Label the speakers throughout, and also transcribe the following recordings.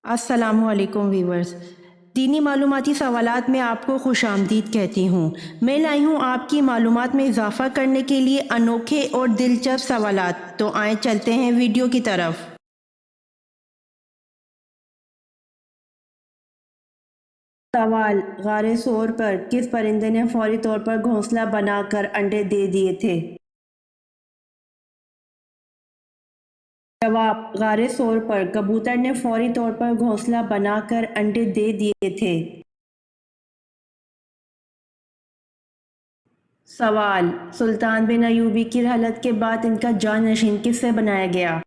Speaker 1: السلام علیکم ویورز، دینی معلوماتی سوالات میں آپ کو خوش آمدید کہتی ہوں۔ میں لائی ہوں آپ کی معلومات میں اضافہ کرنے کے لیے انوکھے اور دلچسپ سوالات، تو آئیں چلتے ہیں ویڈیو کی طرف۔ سوال: غار ثور پر کس پرندے نے فوری طور پر گھونسلہ بنا کر انڈے دے دیے تھے؟ جواب: غار ثور پر کبوتر نے فوری طور پر گھونسلہ بنا کر انڈے دے دیے تھے۔ سوال: سلطان بن ایوبی کی رحلت کے بعد ان کا جانشین کس سے بنایا گیا؟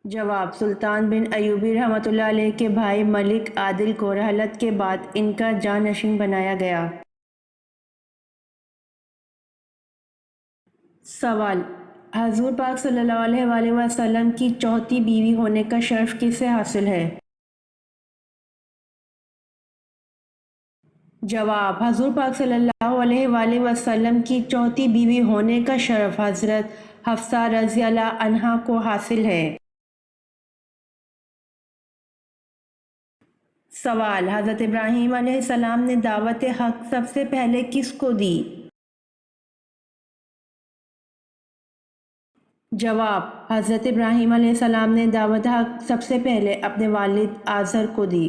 Speaker 1: جواب: سلطان بن ایوبی رحمۃ اللہ علیہ کے بھائی ملک عادل کو رحلت کے بعد ان کا جانشین بنایا گیا۔ سوال: حضور پاک صلی اللہ علیہ وآلہ وسلم کی چوتھی بیوی ہونے کا شرف کس سے حاصل ہے؟ جواب: حضور پاک صلی اللہ علیہ وآلہ وسلم کی چوتھی بیوی ہونے کا شرف حضرت حفصہ رضی اللہ عنہا کو حاصل ہے۔ سوال: حضرت ابراہیم علیہ السلام نے دعوت حق سب سے پہلے کس کو دی؟ جواب: حضرت ابراہیم علیہ السلام نے دعوت حق سب سے پہلے اپنے والد آزر کو دی۔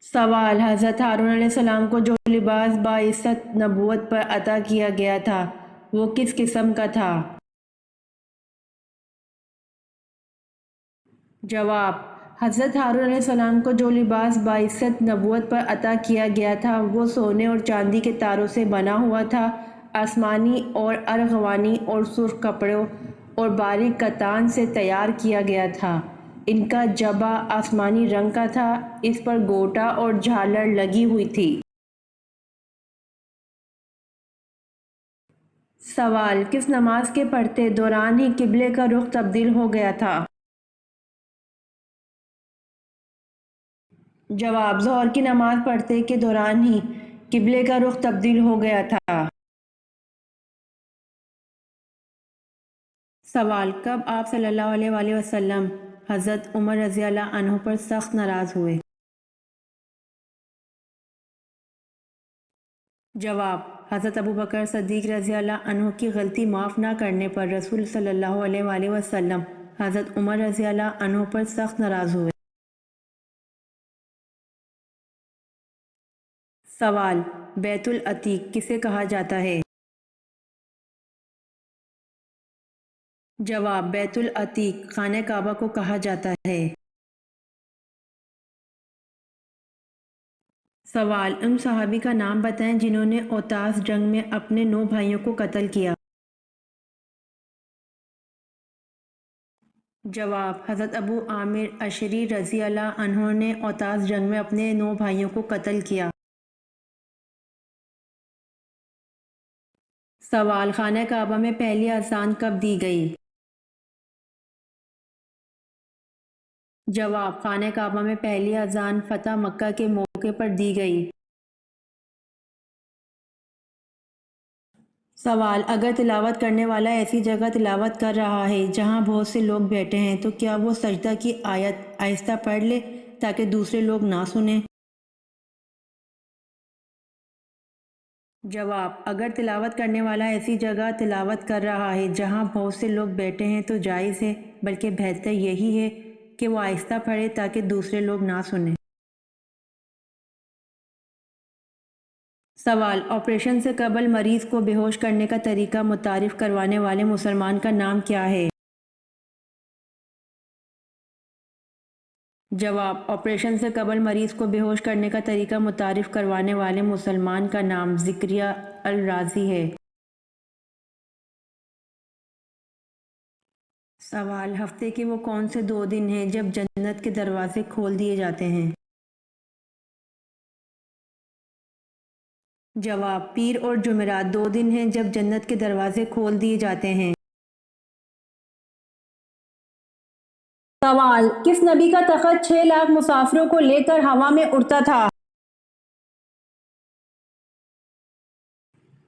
Speaker 1: سوال: حضرت ہارون علیہ السلام کو جو لباس باعثت نبوت پر عطا کیا گیا تھا وہ کس قسم کا تھا؟ جواب: حضرت ہارون علیہ السلام کو جو لباس باعثت نبوت پر عطا کیا گیا تھا وہ سونے اور چاندی کے تاروں سے بنا ہوا تھا، آسمانی اور ارغوانی اور سرخ کپڑوں اور باریک کتان سے تیار کیا گیا تھا۔ ان کا جبہ آسمانی رنگ کا تھا، اس پر گوٹا اور جھالر لگی ہوئی تھی۔ سوال: کس نماز کے پڑھتے دوران ہی قبلے کا رخ تبدیل ہو گیا تھا؟ جواب: ظہر کی نماز پڑھتے کے دوران ہی قبلے کا رخ تبدیل ہو گیا تھا۔ سوال: کب آپ صلی اللہ علیہ وآلہ وسلم حضرت عمر رضی اللہ عنہ پر سخت ناراض ہوئے؟ جواب: حضرت ابوبکر صدیق رضی اللہ عنہ کی غلطی معاف نہ کرنے پر رسول صلی اللہ علیہ وآلہ وسلم حضرت عمر رضی اللہ عنہ پر سخت ناراض ہوئے۔ سوال: بیت العتیق کسے کہا جاتا ہے؟ جواب: بیت العتیق خانہ کعبہ کو کہا جاتا ہے۔ سوال: ان صحابی کا نام بتائیں جنہوں نے اوتاس جنگ میں اپنے 9 بھائیوں کو قتل کیا۔ جواب: حضرت ابو عامر اشعری رضی اللہ عنہ نے اوتاس جنگ میں اپنے 9 بھائیوں کو قتل کیا۔ سوال: خانہ کعبہ میں پہلی اذان کب دی گئی؟ جواب: خانہ کعبہ میں پہلی اذان فتح مکہ کے موقع پر دی گئی۔ سوال: اگر تلاوت کرنے والا ایسی جگہ تلاوت کر رہا ہے جہاں بہت سے لوگ بیٹھے ہیں تو کیا وہ سجدہ کی آیت آہستہ پڑھ لے تاکہ دوسرے لوگ نہ سنیں؟ جواب: اگر تلاوت کرنے والا ایسی جگہ تلاوت کر رہا ہے جہاں بہت سے لوگ بیٹھے ہیں تو جائز ہے، بلکہ بہتر یہی ہے کہ وہ آہستہ پڑھے تاکہ دوسرے لوگ نہ سنیں۔ سوال: آپریشن سے قبل مریض کو بے ہوش کرنے کا طریقہ متعارف کروانے والے مسلمان کا نام کیا ہے؟ جواب: آپریشن سے قبل مریض کو بے ہوش کرنے کا طریقہ متعارف کروانے والے مسلمان کا نام زکریا الرازی ہے۔ سوال: ہفتے کے وہ کون سے 2 دن ہیں جب جنت کے دروازے کھول دیے جاتے ہیں؟ جواب: پیر اور جمعرات 2 دن ہیں جب جنت کے دروازے کھول دیے جاتے ہیں۔ سوال: کس نبی کا تخت 6 لاکھ مسافروں کو لے کر ہوا میں اڑتا تھا؟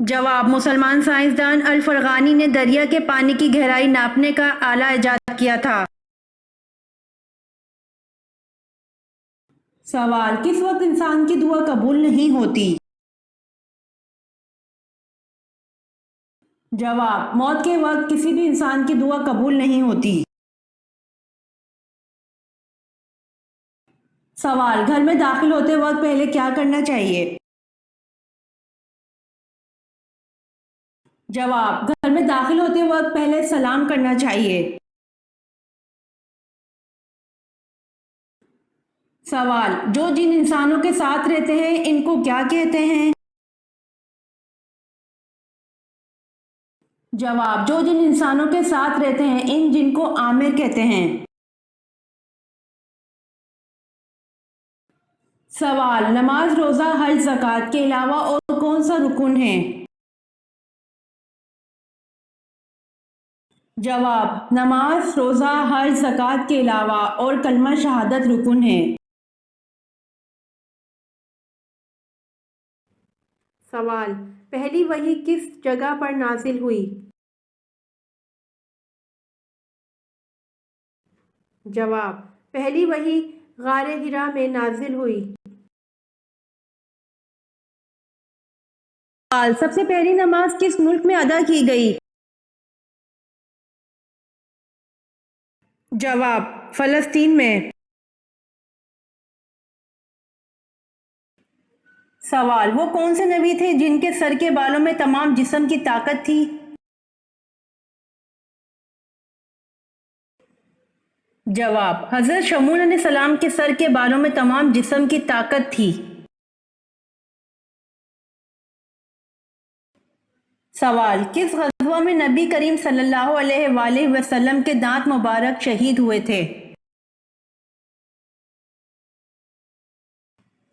Speaker 1: جواب: مسلمان سائنسدان الفرغانی نے دریا کے پانی کی گہرائی ناپنے کا آلہ ایجاد کیا تھا۔ سوال: کس وقت انسان کی دعا قبول نہیں ہوتی؟ جواب: موت کے وقت کسی بھی انسان کی دعا قبول نہیں ہوتی۔ سوال: گھر میں داخل ہوتے وقت پہلے کیا کرنا چاہیے؟ جواب: گھر میں داخل ہوتے وقت پہلے سلام کرنا چاہیے۔ سوال: جو جن انسانوں کے ساتھ رہتے ہیں ان کو کیا کہتے ہیں؟ جواب: جو جن انسانوں کے ساتھ رہتے ہیں ان جن کو عامر کہتے ہیں۔ سوال: نماز، روزہ، حج، زکوٰۃ کے علاوہ اور کون سا رکن ہے؟ جواب: نماز، روزہ، حج، زکوٰۃ کے علاوہ اور کلمہ شہادت رکن ہے۔ سوال: پہلی وحی کس جگہ پر نازل ہوئی؟ جواب: پہلی وحی غار حرا میں نازل ہوئی۔ سوال: سب سے پہلی نماز کس ملک میں ادا کی گئی؟ جواب: فلسطین میں۔ سوال: وہ کون سے نبی تھے جن کے سر کے بالوں میں تمام جسم کی طاقت تھی؟ جواب: حضرت شمعون علیہ السلام کے سر کے بالوں میں تمام جسم کی طاقت تھی۔ سوال: کس غزوہ میں نبی کریم صلی اللہ علیہ وآلہ وسلم کے دانت مبارک شہید ہوئے تھے؟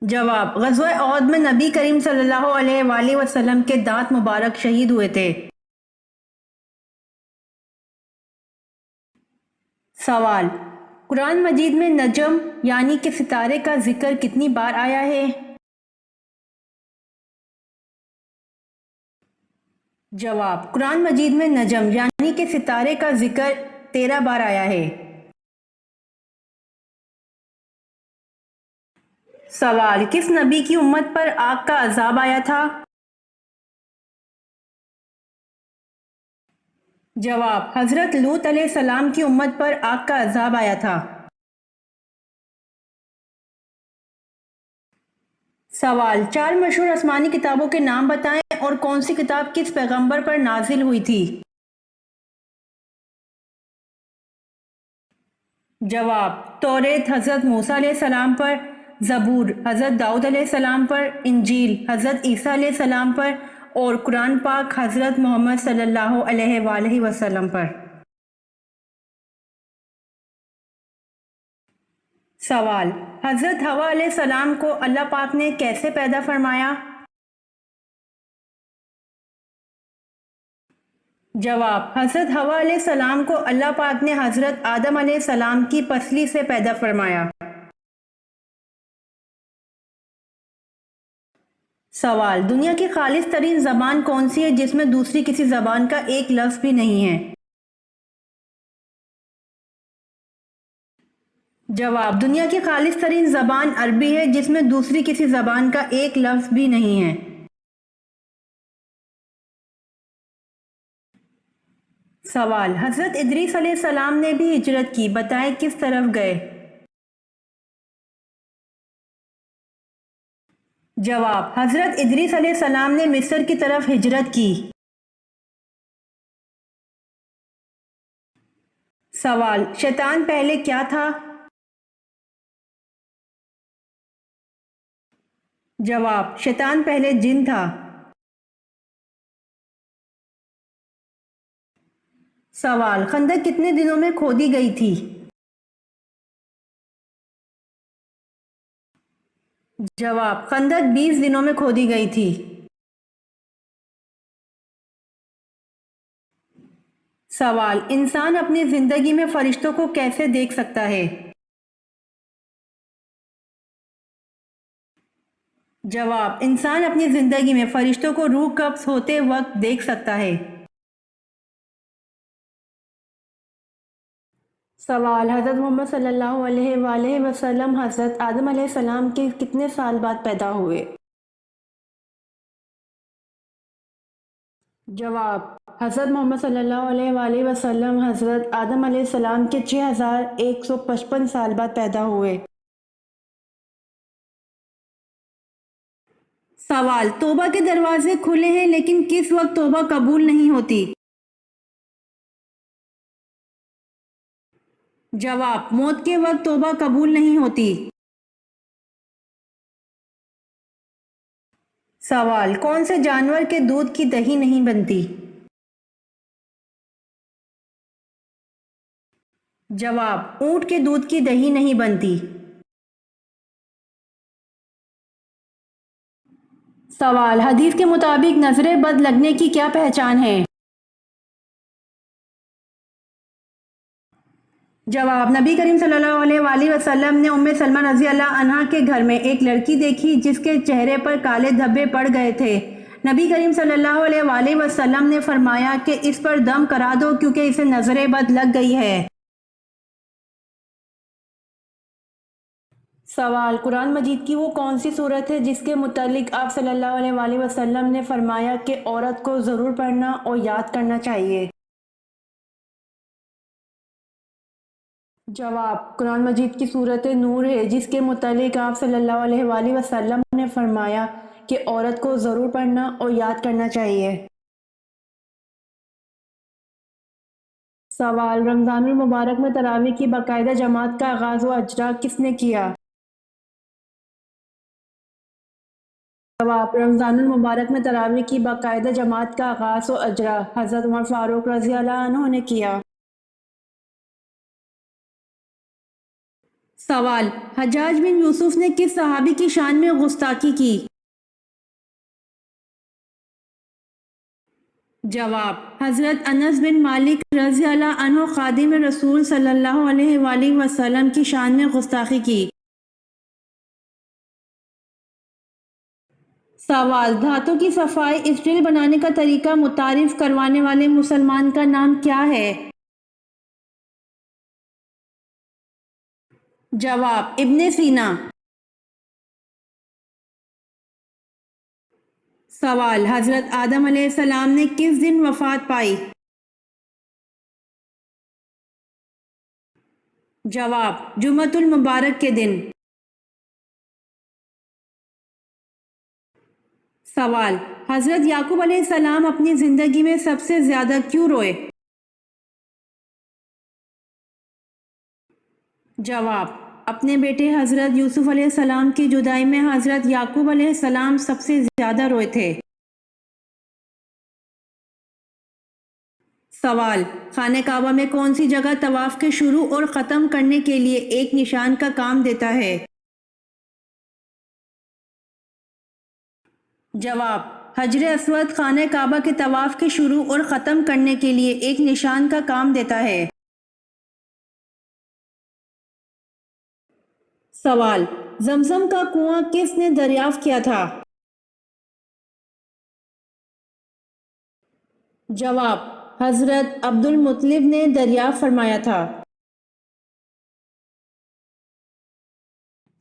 Speaker 1: جواب: غزوہ احد میں نبی کریم صلی اللہ علیہ وآلہ وسلم کے دانت مبارک شہید ہوئے تھے۔ سوال: قرآن مجید میں نجم یعنی کہ ستارے کا ذکر کتنی بار آیا ہے؟ جواب: قرآن مجید میں نجم یعنی کہ ستارے کا ذکر 13 بار آیا ہے۔ سوال: کس نبی کی امت پر آگ کا عذاب آیا تھا؟ جواب: حضرت لوط علیہ السلام کی امت پر آگ کا عذاب آیا تھا۔ سوال: 4 مشہور آسمانی کتابوں کے نام بتائیں اور کون سی کتاب کس پیغمبر پر نازل ہوئی تھی؟ جواب: توریت حضرت موسیٰ علیہ السلام پر، زبور حضرت داؤد علیہ السلام پر، انجیل حضرت عیسیٰ علیہ السلام پر اور قرآن پاک حضرت محمد صلی اللہ علیہ وآلہ وسلم پر۔ سوال: حضرت حوا علیہ السلام کو اللہ پاک نے کیسے پیدا فرمایا؟ جواب: حضرت حوا علیہ السلام کو اللہ پاک نے حضرت آدم علیہ السلام کی پسلی سے پیدا فرمایا۔ سوال: دنیا کی خالص ترین زبان کون سی ہے جس میں دوسری کسی زبان کا ایک لفظ بھی نہیں ہے؟ جواب: دنیا کی خالص ترین زبان عربی ہے جس میں دوسری کسی زبان کا ایک لفظ بھی نہیں ہے۔ سوال: حضرت ادریس علیہ السلام نے بھی ہجرت کی، بتائیں کس طرف گئے؟ جواب: حضرت ادریس علیہ السلام نے مصر کی طرف ہجرت کی۔ سوال: شیطان پہلے کیا تھا؟ جواب: شیطان پہلے جن تھا۔ سوال: خندق کتنے دنوں میں کھودی گئی تھی؟ جواب: خندق 20 دنوں میں کھودی گئی تھی۔ سوال: انسان اپنی زندگی میں فرشتوں کو کیسے دیکھ سکتا ہے؟ جواب: انسان اپنی زندگی میں فرشتوں کو روح قبض ہوتے وقت دیکھ سکتا ہے۔ سوال: حضرت محمد صلی اللہ علیہ وآلہ وسلم حضرت آدم علیہ السلام کے کتنے سال بعد پیدا ہوئے؟ جواب: حضرت محمد صلی اللہ علیہ وآلہ وسلم حضرت آدم علیہ السلام کے 6155 سال بعد پیدا ہوئے۔ سوال: توبہ کے دروازے کھلے ہیں لیکن کس وقت توبہ قبول نہیں ہوتی؟ جواب: موت کے وقت توبہ قبول نہیں ہوتی۔ سوال: کون سے جانور کے دودھ کی دہی نہیں بنتی؟ جواب: اونٹ کے دودھ کی دہی نہیں بنتی۔ سوال: حدیث کے مطابق نظر بد لگنے کی کیا پہچان ہے؟ جواب: نبی کریم صلی اللہ علیہ وآلہ وسلم نے ام سلمہ رضی اللہ عنہا کے گھر میں ایک لڑکی دیکھی جس کے چہرے پر کالے دھبے پڑ گئے تھے۔ نبی کریم صلی اللہ علیہ وآلہ وسلم نے فرمایا کہ اس پر دم کرا دو کیونکہ اسے نظر بد لگ گئی ہے۔ سوال: قرآن مجید کی وہ کون سی صورت ہے جس کے متعلق آپ صلی اللہ علیہ وآلہ وسلم نے فرمایا کہ عورت کو ضرور پڑھنا اور یاد کرنا چاہیے؟ جواب: قرآن مجید کی صورت نور ہے جس کے متعلق آپ صلی اللہ علیہ وآلہ وسلم نے فرمایا کہ عورت کو ضرور پڑھنا اور یاد کرنا چاہیے۔ سوال: رمضان المبارک میں تراویح کی باقاعدہ جماعت کا آغاز و اجرا کس نے کیا؟ جواب: رمضان المبارک میں تراویح کی باقاعدہ جماعت کا آغاز و اجرا حضرت عمر فاروق رضی اللہ عنہ نے کیا۔ سوال: حجاج بن یوسف نے کس صحابی کی شان میں گستاخی کی؟ جواب: حضرت انس بن مالک رضی اللہ عنہ خادم رسول صلی اللہ علیہ وآلہ وسلم کی شان میں گستاخی کی۔ سوال: دھاتوں کی صفائی اسٹیل بنانے کا طریقہ متعارف کروانے والے مسلمان کا نام کیا ہے؟ جواب: ابن سینا۔ سوال: حضرت آدم علیہ السلام نے کس دن وفات پائی؟ جواب: جمعۃ المبارک کے دن۔ سوال: حضرت یعقوب علیہ السلام اپنی زندگی میں سب سے زیادہ کیوں روئے؟ جواب: اپنے بیٹے حضرت یوسف علیہ السلام کی جدائی میں حضرت یعقوب علیہ السلام سب سے زیادہ روئے تھے۔ سوال: خانہ کعبہ میں کون سی جگہ طواف کے شروع اور ختم کرنے کے لیے ایک نشان کا کام دیتا ہے؟ جواب: حجر اسود خانہ کعبہ کے طواف کے شروع اور ختم کرنے کے لیے ایک نشان کا کام دیتا ہے۔ سوال: زمزم کا کنواں کس نے دریافت کیا تھا؟ جواب: حضرت عبد المطلب نے دریافت فرمایا تھا۔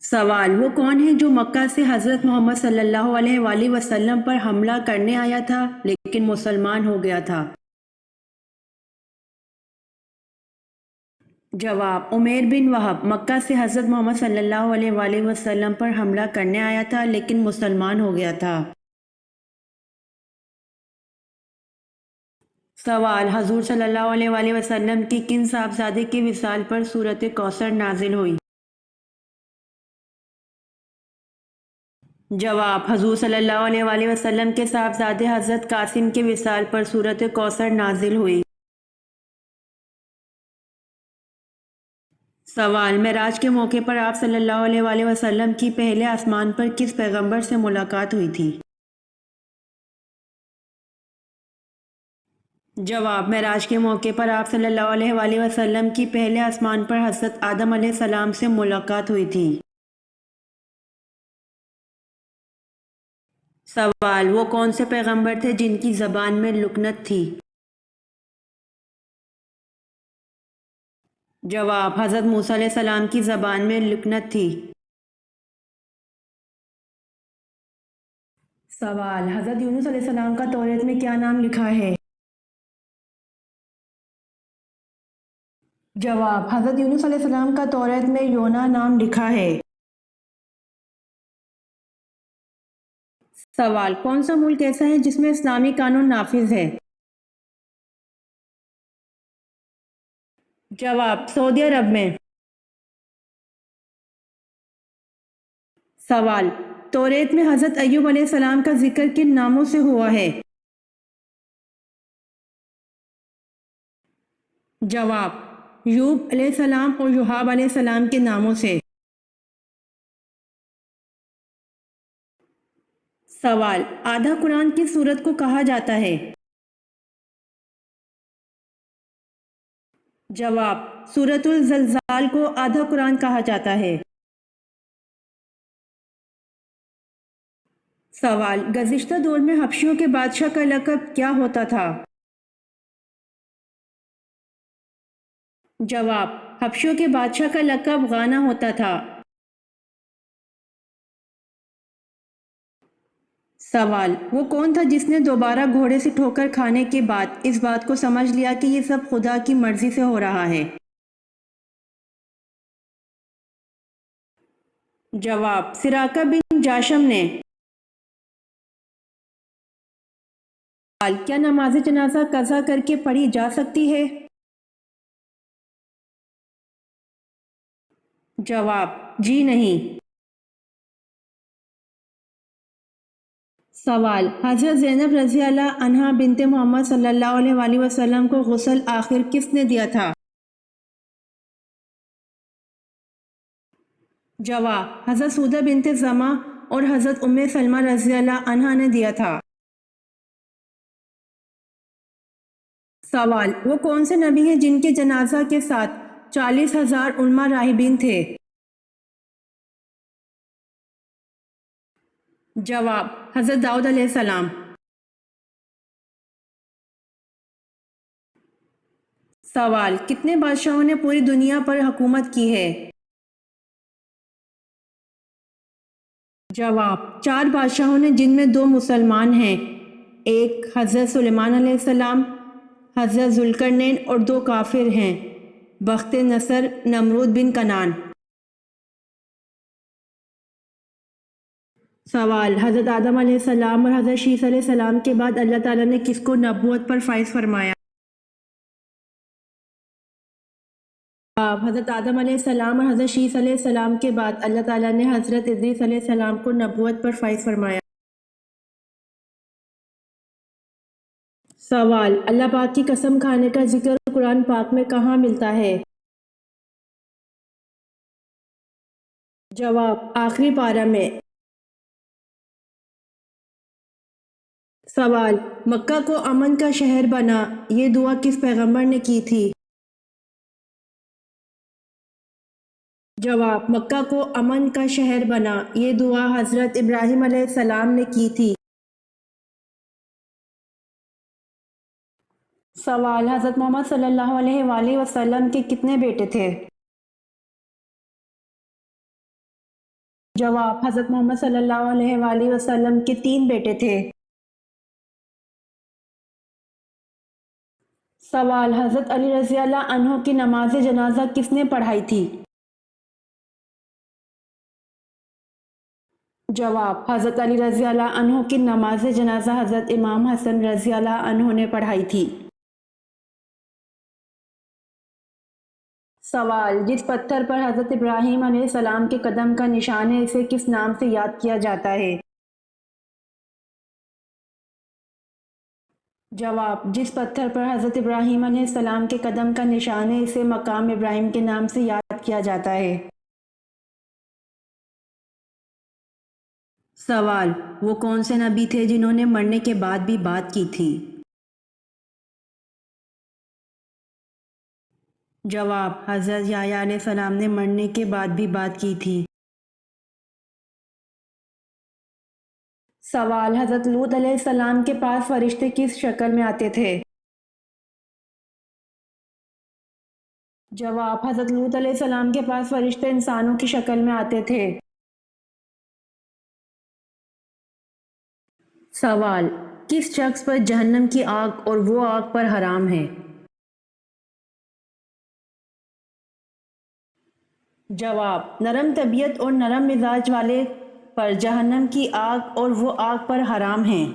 Speaker 1: سوال: وہ کون ہے جو مکہ سے حضرت محمد صلی اللہ علیہ وآلہ وسلم پر حملہ کرنے آیا تھا لیکن مسلمان ہو گیا تھا؟ جواب: عمیر بن وہب مکہ سے حضرت محمد صلی اللہ علیہ وآلہ وسلم پر حملہ کرنے آیا تھا لیکن مسلمان ہو گیا تھا۔ سوال: حضور صلی اللہ علیہ وآلہ وسلم کی کن صاحبزادے کے وصال پر سورۃ کوثر نازل ہوئی؟ جواب: حضور صلی اللہ علیہ وآلہ وسلم کے صاحبزادے حضرت قاسم کے وصال پر سورۃ کوثر نازل ہوئی۔ سوال: معراج کے موقع پر آپ صلی اللہ علیہ وآلہ وسلم کی پہلے آسمان پر کس پیغمبر سے ملاقات ہوئی تھی؟ جواب: معراج کے موقع پر آپ صلی اللہ علیہ وآلہ وسلم کی پہلے آسمان پر حضرت آدم علیہ السلام سے ملاقات ہوئی تھی۔ سوال: وہ کون سے پیغمبر تھے جن کی زبان میں لکنت تھی؟ جواب: حضرت موسیٰ علیہ السلام کی زبان میں لکنت تھی۔ سوال: حضرت یونس علیہ السلام کا توریت میں کیا نام لکھا ہے؟ جواب: حضرت یونس علیہ السلام کا توریت میں یونا نام لکھا ہے۔ سوال: کون سا ملک ایسا ہے جس میں اسلامی قانون نافذ ہے؟ جواب: سعودی عرب میں۔ سوال: توریت میں حضرت ایوب علیہ السلام کا ذکر کن ناموں سے ہوا ہے؟ جواب: یوب علیہ السلام اور یوحب علیہ السلام کے ناموں سے۔ سوال: آدھا قرآن کس سورت کو کہا جاتا ہے؟ جواب: سورۃ الزلزال کو آدھا قرآن کہا جاتا ہے۔ سوال: گزشتہ دور میں حبشیوں کے بادشاہ کا لقب کیا ہوتا تھا؟ جواب: حبشیوں کے بادشاہ کا لقب غانا ہوتا تھا۔ سوال: وہ کون تھا جس نے دوبارہ گھوڑے سے ٹھوکر کھانے کے بعد اس بات کو سمجھ لیا کہ یہ سب خدا کی مرضی سے ہو رہا ہے؟ جواب: سراقہ بن جاشم نے۔ سوال: کیا نماز جنازہ قضا کر کے پڑھی جا سکتی ہے؟ جواب: جی نہیں۔ سوال: حضرت زینب رضی اللہ عنہا بنت محمد صلی اللہ علیہ وآلہ وسلم کو غسل آخر کس نے دیا تھا؟ جواب: حضرت سودہ بنت زمع اور حضرت ام سلمہ رضی اللہ عنہا نے دیا تھا۔ سوال: وہ کون سے نبی ہیں جن کے جنازہ کے ساتھ 40,000 علماء راہبین تھے؟ جواب: حضرت داؤد علیہ السلام۔ سوال: کتنے بادشاہوں نے پوری دنیا پر حکومت کی ہے؟ جواب: 4 بادشاہوں نے جن میں 2 مسلمان ہیں، ایک حضرت سلیمان علیہ السلام، حضرت ذوالقرنین، اور 2 کافر ہیں، بخت نصر، نمرود بن کنعان۔ سوال: حضرت آدم علیہ السلام اور حضرت شیث علیہ السلام کے بعد اللہ تعالیٰ نے کس کو نبوت پر فائز فرمایا؟ حضرت آدم علیہ السلام اور حضرت شیث علیہ السلام کے بعد اللہ تعالیٰ نے حضرت ادریس علیہ السلام کو نبوت پر فائز فرمایا۔ سوال: اللہ پاک کی قسم کھانے کا ذکر قرآن پاک میں کہاں ملتا ہے؟ جواب: آخری پارہ میں۔ سوال: مکہ کو امن کا شہر بنا، یہ دعا کس پیغمبر نے کی تھی؟ جواب: مکہ کو امن کا شہر بنا، یہ دعا حضرت ابراہیم علیہ السلام نے کی تھی۔ سوال: حضرت محمد صلی اللہ علیہ وآلہ وسلم کے کتنے بیٹے تھے؟ جواب: حضرت محمد صلی اللہ علیہ وآلہ وسلم کے 3 بیٹے تھے۔ سوال: حضرت علی رضی اللہ عنہ کی نماز جنازہ کس نے پڑھائی تھی؟ جواب: حضرت علی رضی اللہ عنہ کی نماز جنازہ حضرت امام حسن رضی اللہ عنہ نے پڑھائی تھی۔ سوال: جس پتھر پر حضرت ابراہیم علیہ السلام کے قدم کا نشان ہے اسے کس نام سے یاد کیا جاتا ہے؟ جواب: جس پتھر پر حضرت ابراہیم علیہ السلام کے قدم کا نشان ہے اسے مقام ابراہیم کے نام سے یاد کیا جاتا ہے۔ سوال: وہ کون سے نبی تھے جنہوں نے مرنے کے بعد بھی بات کی تھی؟ جواب: حضرت یحییٰ علیہ السلام نے مرنے کے بعد بھی بات کی تھی۔ سوال: حضرت لوط علیہ السلام کے پاس فرشتے کس شکل میں آتے تھے؟ جواب: حضرت لوط علیہ السلام کے پاس فرشتے انسانوں کی شکل میں آتے تھے۔ سوال: کس شخص پر جہنم کی آگ اور وہ آگ پر حرام ہے؟ جواب: نرم طبیعت اور نرم مزاج والے پر جہنم کی آگ اور وہ آگ پر حرام ہیں۔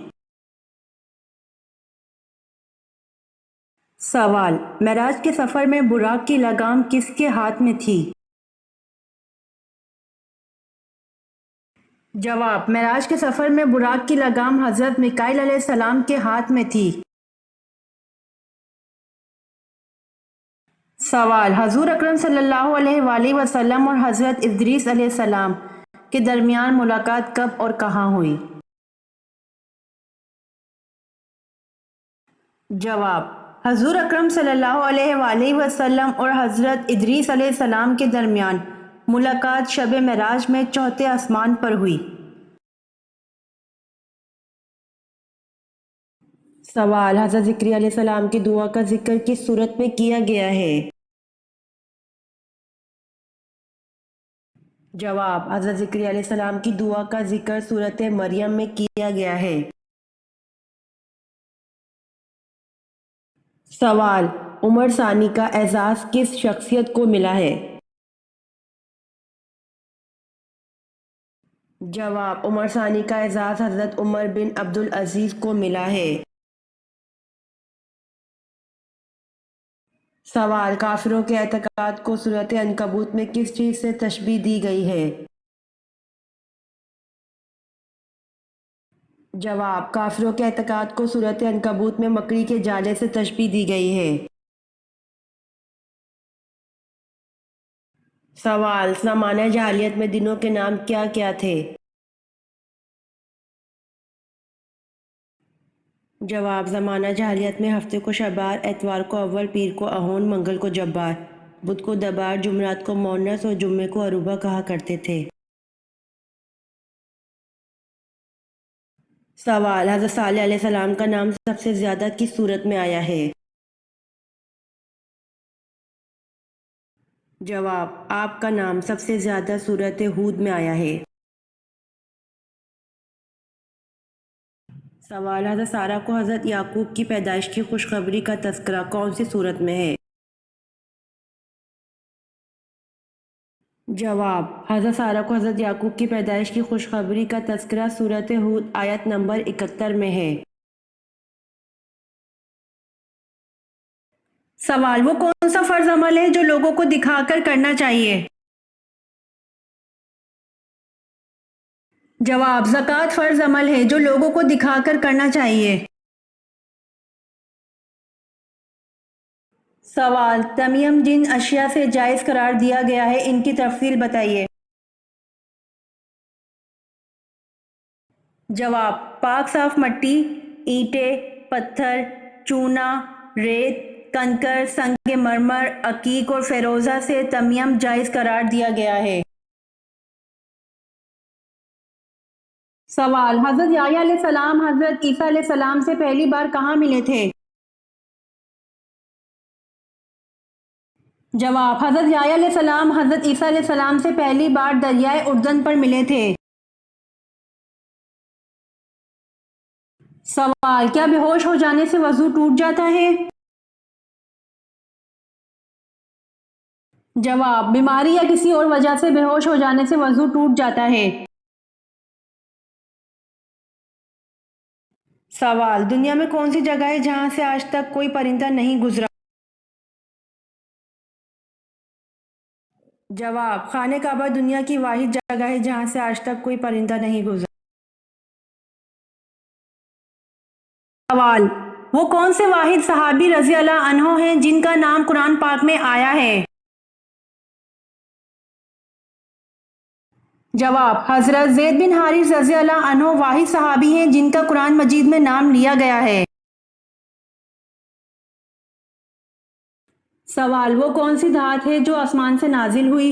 Speaker 1: سوال: معراج کے سفر میں براق کی لگام کس کے ہاتھ میں تھی؟ جواب: معراج کے سفر میں براق کی لگام حضرت میکائیل علیہ السلام کے ہاتھ میں تھی۔ سوال: حضور اکرم صلی اللہ علیہ وآلہ وسلم اور حضرت ادریس علیہ السلام کے درمیان ملاقات کب اور کہاں ہوئی؟ جواب: حضور اکرم صلی اللہ علیہ وآلہ وسلم اور حضرت ادریس علیہ السلام کے درمیان ملاقات شب معراج میں چوتھے آسمان پر ہوئی۔ سوال: حضرت زکریا علیہ السلام کی دعا کا ذکر کس صورت میں کیا گیا ہے؟ جواب: حضرت زکریا علیہ السلام کی دعا کا ذکر سورۃ مریم میں کیا گیا ہے۔ سوال: عمر ثانی کا اعزاز کس شخصیت کو ملا ہے؟ جواب: عمر ثانی کا اعزاز حضرت عمر بن عبدالعزیز کو ملا ہے۔ سوال: کافروں کے اعتقاد کو سورۃ عنکبوت میں کس چیز سے تشبیہ دی گئی ہے؟ جواب: کافروں کے اعتقاد کو سورۃ عنکبوت میں مکڑی کے جالے سے تشبیہ دی گئی ہے۔ سوال: زمانہ جاہلیت میں دنوں کے نام کیا کیا تھے؟ جواب: زمانہ جاہلیت میں ہفتے کو شبار، اتوار کو اول، پیر کو اہون، منگل کو جبار، بدھ کو دبار، جمعرات کو مونس اور جمعے کو عروبہ کہا کرتے تھے۔ سوال: حضرت صالح علیہ السلام کا نام سب سے زیادہ کس صورت میں آیا ہے؟ جواب: آپ کا نام سب سے زیادہ سورۃ ہود میں آیا ہے۔ سوال: حضرت سارہ کو حضرت یعقوب کی پیدائش کی خوشخبری کا تذکرہ کون سی صورت میں ہے؟ جواب: حضرت سارہ کو حضرت یعقوب کی پیدائش کی خوشخبری کا تذکرہ سورۃ ہود آیت نمبر 71 میں ہے۔ سوال: وہ کون سا فرض عمل ہے جو لوگوں کو دکھا کر کرنا چاہیے؟ جواب: زکوٰۃ فرض عمل ہے جو لوگوں کو دکھا کر کرنا چاہیے۔ سوال: تیمم جن اشیاء سے جائز قرار دیا گیا ہے ان کی تفصیل بتائیے۔ جواب: پاک صاف مٹی، اینٹیں، پتھر، چونا، ریت، کنکر، سنگ مرمر، عقیق اور فیروزہ سے تیمم جائز قرار دیا گیا ہے۔ سوال: حضرت یحییٰ علیہ السلام حضرت عیسیٰ علیہ السلام سے پہلی بار کہاں ملے تھے؟ جواب: حضرت یحییٰ علیہ السلام حضرت عیسیٰ علیہ السلام سے پہلی بار دریائے اردن پر ملے تھے۔ سوال: کیا بے ہوش ہو جانے سے وضو ٹوٹ جاتا ہے؟ جواب: بیماری یا کسی اور وجہ سے بے ہوش ہو جانے سے وضو ٹوٹ جاتا ہے۔ سوال: دنیا میں کون سی جگہ ہے جہاں سے آج تک کوئی پرندہ نہیں گزرا؟ جواب: خانہ کعبہ دنیا کی واحد جگہ ہے جہاں سے آج تک کوئی پرندہ نہیں گزرا۔ سوال: وہ کون سے واحد صحابی رضی اللہ عنہ ہیں جن کا نام قرآن پاک میں آیا ہے؟ جواب: حضرت زید بن حارث رضی اللہ عنہ واحد صحابی ہیں جن کا قرآن مجید میں نام لیا گیا ہے۔ سوال: وہ کون سی دھات ہے جو آسمان سے نازل ہوئی؟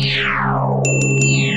Speaker 2: Yeah.